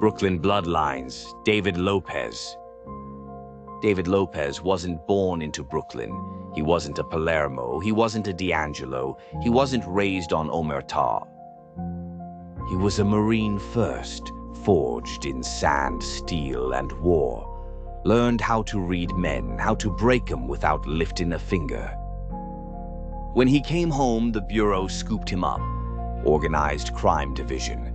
Brooklyn bloodlines, David Lopez. David Lopez wasn't born into Brooklyn. He wasn't a Palermo. He wasn't a D'Angelo. He wasn't raised on Omerta. He was a Marine first, forged in sand, steel, and war. Learned how to read men, how to break them without lifting a finger. When he came home, the Bureau scooped him up. Organized crime division.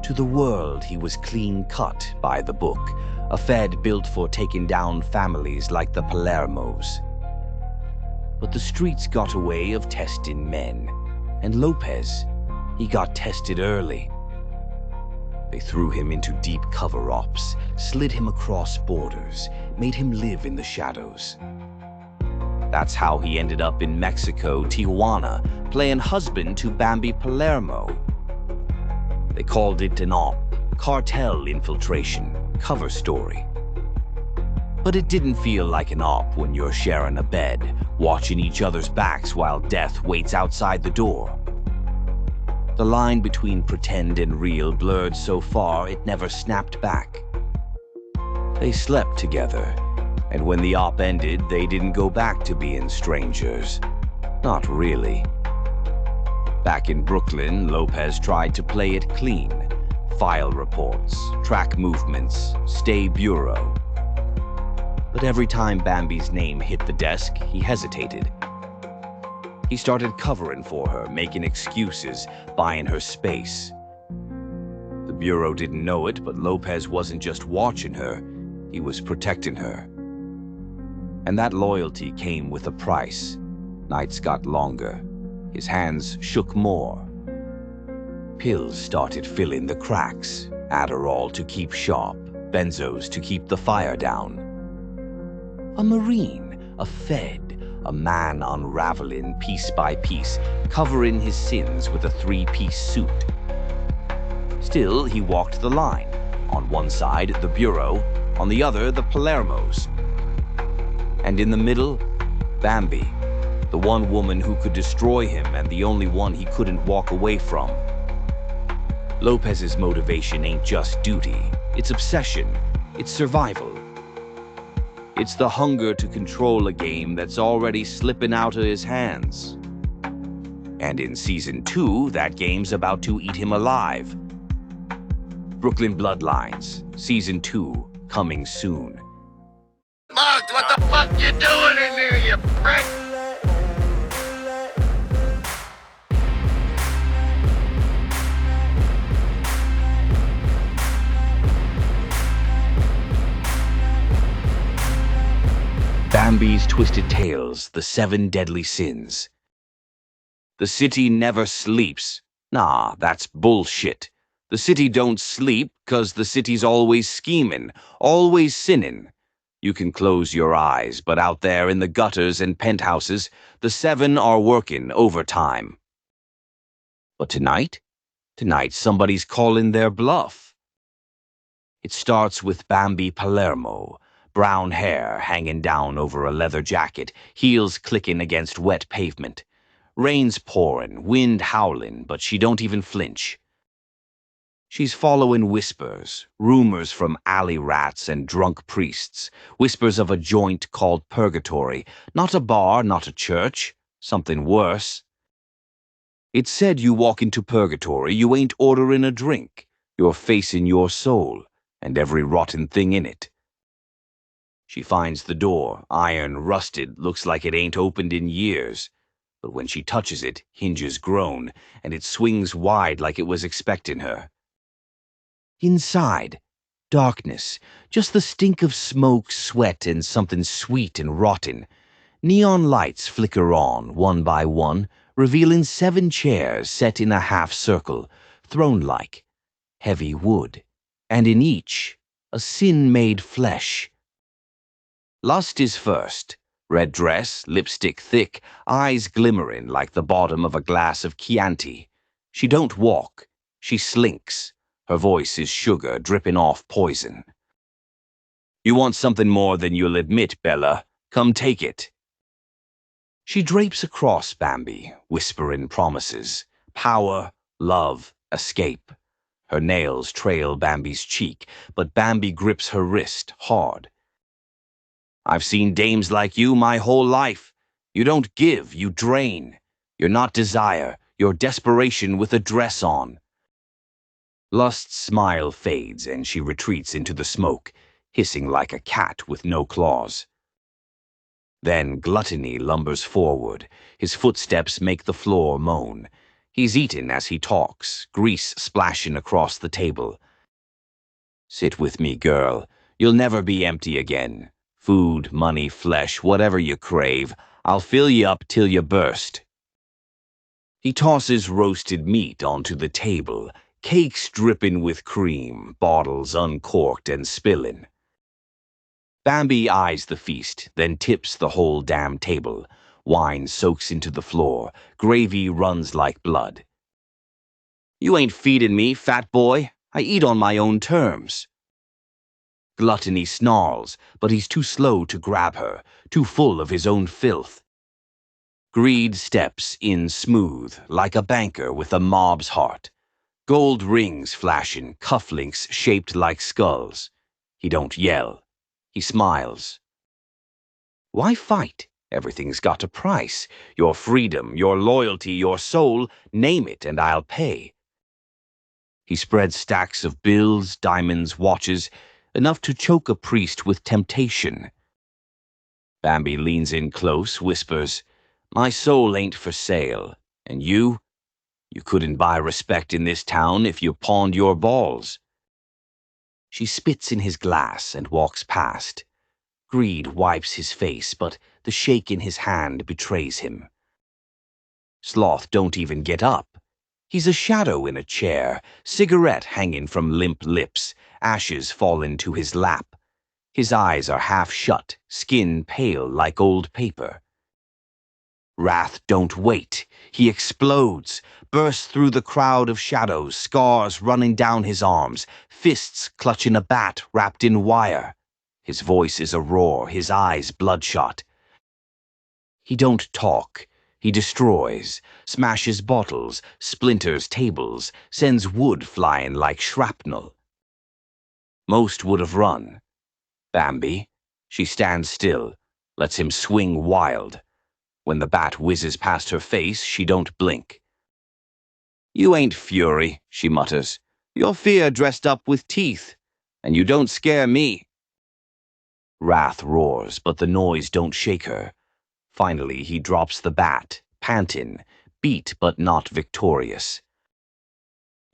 To the world, he was clean-cut by the book, a Fed built for taking down families like the Palermos. But the streets got a way of testing men, and Lopez, he got tested early. They threw him into deep cover-ups, slid him across borders, made him live in the shadows. That's how he ended up in Mexico, Tijuana, playing husband to Bambi Palermo. They called it an op, cartel infiltration, cover story. But it didn't feel like an op when you're sharing a bed, watching each other's backs while death waits outside the door. The line between pretend and real blurred so far it never snapped back. They slept together, and when the op ended, they didn't go back to being strangers. Not really. Back in Brooklyn, Lopez tried to play it clean. File reports, track movements, stay bureau. But every time Bambi's name hit the desk, he hesitated. He started covering for her, making excuses, buying her space. The Bureau didn't know it, but Lopez wasn't just watching her, he was protecting her. And that loyalty came with a price. Nights got longer. His hands shook more. Pills started filling the cracks. Adderall to keep sharp, benzos to keep the fire down. A Marine, a Fed, a man unraveling piece by piece, covering his sins with a three-piece suit. Still, he walked the line. On one side, the Bureau, on the other, the Palermos. And in the middle, Bambi, the one woman who could destroy him and the only one he couldn't walk away from. Lopez's motivation ain't just duty, it's obsession, it's survival. It's the hunger to control a game that's already slipping out of his hands. And in Season 2, that game's about to eat him alive. Brooklyn Bloodlines, Season 2, coming soon. Slugs, what the fuck you doing in there, you prick? Bambi's Twisted Tales, The 7 Deadly Sins. The city never sleeps. Nah, that's bullshit. The city don't sleep 'cause the city's always scheming, always sinning. You can close your eyes, but out there in the gutters and penthouses, the 7 are working overtime. But tonight somebody's calling their bluff. It starts with Bambi Palermo. Brown hair hanging down over a leather jacket, heels clicking against wet pavement. Rain's pouring, wind howling, but she don't even flinch. She's following whispers, rumors from alley rats and drunk priests, whispers of a joint called Purgatory, not a bar, not a church, something worse. It's said you walk into Purgatory, you ain't ordering a drink, you're facing your soul and every rotten thing in it. She finds the door, iron, rusted, looks like it ain't opened in years. But when she touches it, hinges groan, and it swings wide like it was expecting her. Inside, darkness, just the stink of smoke, sweat, and something sweet and rotten. Neon lights flicker on, one by one, revealing 7 chairs set in a half circle, throne-like, heavy wood, and in each, a sin made flesh. Lust is first. Red dress, lipstick thick, eyes glimmering like the bottom of a glass of Chianti. She don't walk, she slinks. Her voice is sugar dripping off poison. You want something more than you'll admit, Bella. Come take it. She drapes across Bambi, whispering promises. Power, love, escape. Her nails trail Bambi's cheek, but Bambi grips her wrist hard. I've seen dames like you my whole life. You don't give, you drain. You're not desire, you're desperation with a dress on. Lust's smile fades and she retreats into the smoke, hissing like a cat with no claws. Then Gluttony lumbers forward. His footsteps make the floor moan. He's eaten as he talks, grease splashing across the table. Sit with me, girl. You'll never be empty again. Food, money, flesh, whatever you crave, I'll fill you up till you burst. He tosses roasted meat onto the table, cakes dripping with cream, bottles uncorked and spilling. Bambi eyes the feast, then tips the whole damn table. Wine soaks into the floor, gravy runs like blood. You ain't feeding me, fat boy. I eat on my own terms. Gluttony snarls, but he's too slow to grab her, too full of his own filth. Greed steps in smooth, like a banker with a mob's heart. Gold rings flashing, cufflinks shaped like skulls. He don't yell. He smiles. Why fight? Everything's got a price. Your freedom, your loyalty, your soul, name it and I'll pay. He spreads stacks of bills, diamonds, watches, enough to choke a priest with temptation. Bambi leans in close, whispers, My soul ain't for sale, and you couldn't buy respect in this town if you pawned your balls. She spits in his glass and walks past. Greed wipes his face, but the shake in his hand betrays him. Sloth don't even get up. He's a shadow in a chair, cigarette hanging from limp lips, ashes fallen to his lap. His eyes are half shut, skin pale like old paper. Wrath don't wait. He explodes, bursts through the crowd of shadows, scars running down his arms, fists clutching a bat wrapped in wire. His voice is a roar, his eyes bloodshot. He don't talk. He destroys, smashes bottles, splinters tables, sends wood flying like shrapnel. Most would have run. Bambi, she stands still, lets him swing wild. When the bat whizzes past her face, she don't blink. You ain't fury, she mutters. You're fear dressed up with teeth, and you don't scare me. Wrath roars, but the noise don't shake her. Finally, he drops the bat, panting, beat but not victorious.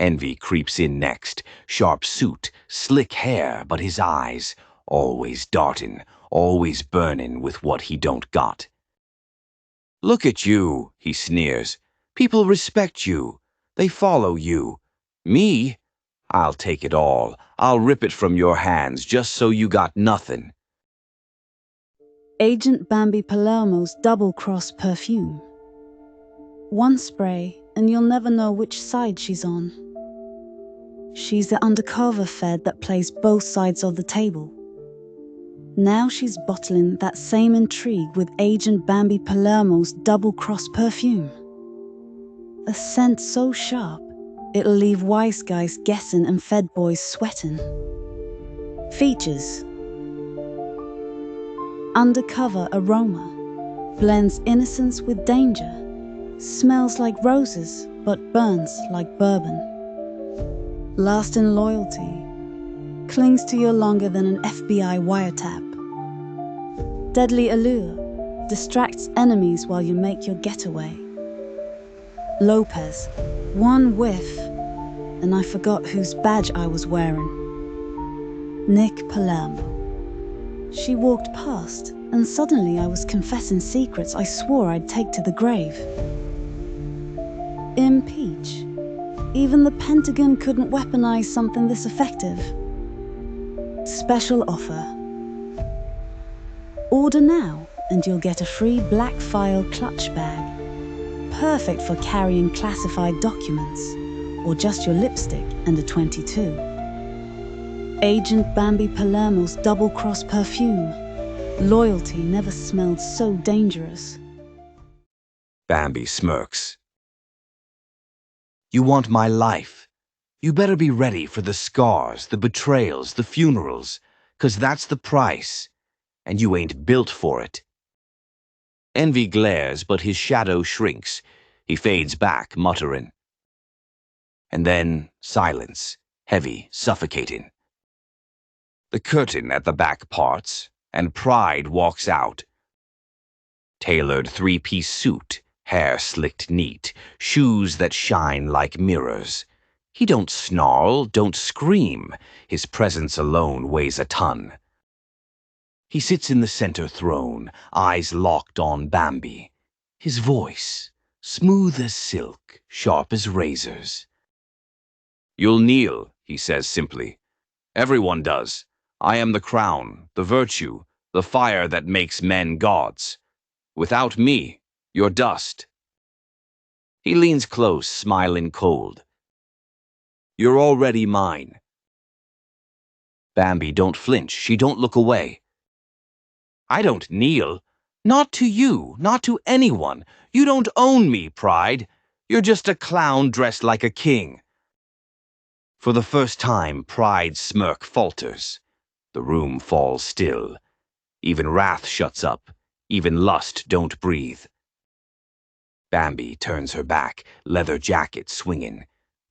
Envy creeps in next, sharp suit, slick hair, but his eyes, always darting, always burning with what he don't got. Look at you, he sneers. People respect you. They follow you. Me? I'll take it all. I'll rip it from your hands just so you got nothing. Agent Bambi Palermo's double-cross perfume. One spray, and you'll never know which side she's on. She's the undercover Fed that plays both sides of the table. Now she's bottling that same intrigue with Agent Bambi Palermo's double-cross perfume. A scent so sharp, it'll leave wise guys guessing and Fed boys sweating. Features: undercover aroma, blends innocence with danger, smells like roses but burns like bourbon. Lasting loyalty, clings to you longer than an FBI wiretap. Deadly allure, distracts enemies while you make your getaway. Lopez, one whiff, and I forgot whose badge I was wearing. Nick Palermo. She walked past, and suddenly I was confessing secrets I swore I'd take to the grave. Impeach. Even the Pentagon couldn't weaponize something this effective. Special offer. Order now, and you'll get a free black file clutch bag. Perfect for carrying classified documents, or just your lipstick and a .22. Agent Bambi Palermo's double-cross perfume. Loyalty never smelled so dangerous. Bambi smirks. You want my life. You better be ready for the scars, the betrayals, the funerals, 'cause that's the price, and you ain't built for it. Envy glares, but his shadow shrinks. He fades back, muttering. And then silence, heavy, suffocating. The curtain at the back parts, and Pride walks out. Tailored three-piece suit, hair slicked neat, shoes that shine like mirrors. He don't snarl, don't scream. His presence alone weighs a ton. He sits in the center throne, eyes locked on Bambi. His voice, smooth as silk, sharp as razors. "You'll kneel," he says simply. "Everyone does. I am the crown, the virtue, the fire that makes men gods. Without me, you're dust." He leans close, smiling cold. "You're already mine." Bambi don't flinch. She don't look away. "I don't kneel. Not to you, not to anyone. You don't own me, Pride. You're just a clown dressed like a king." For the first time, Pride's smirk falters. The room falls still. Even wrath shuts up. Even lust don't breathe. Bambi turns her back, leather jacket swinging,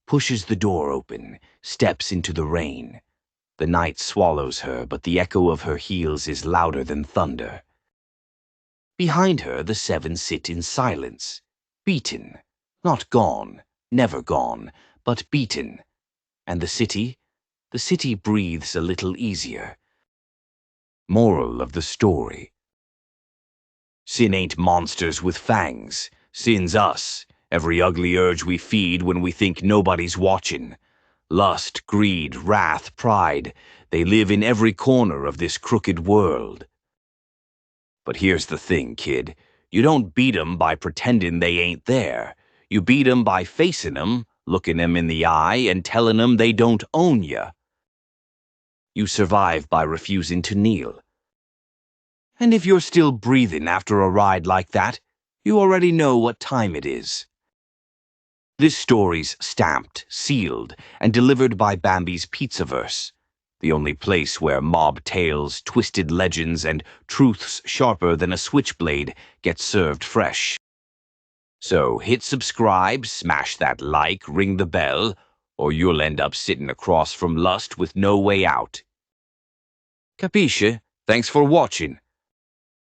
pushes the door open, steps into the rain. The night swallows her, but the echo of her heels is louder than thunder. Behind her, the seven sit in silence, beaten, not gone, never gone, but beaten. And the city breathes a little easier. Moral of the story: sin ain't monsters with fangs. Sin's us, every ugly urge we feed when we think nobody's watching. Lust, greed, wrath, pride, they live in every corner of this crooked world. But here's the thing, kid. You don't beat 'em by pretending they ain't there. You beat 'em by facing 'em, looking 'em in the eye, and telling 'em they don't own ya. You survive by refusing to kneel. And if you're still breathing after a ride like that, you already know what time it is. This story's stamped, sealed, and delivered by Bambi's Pizzaverse, the only place where mob tales, twisted legends, and truths sharper than a switchblade get served fresh. So hit subscribe, smash that like, ring the bell, or you'll end up sitting across from lust with no way out. Capisce? Thanks for watching.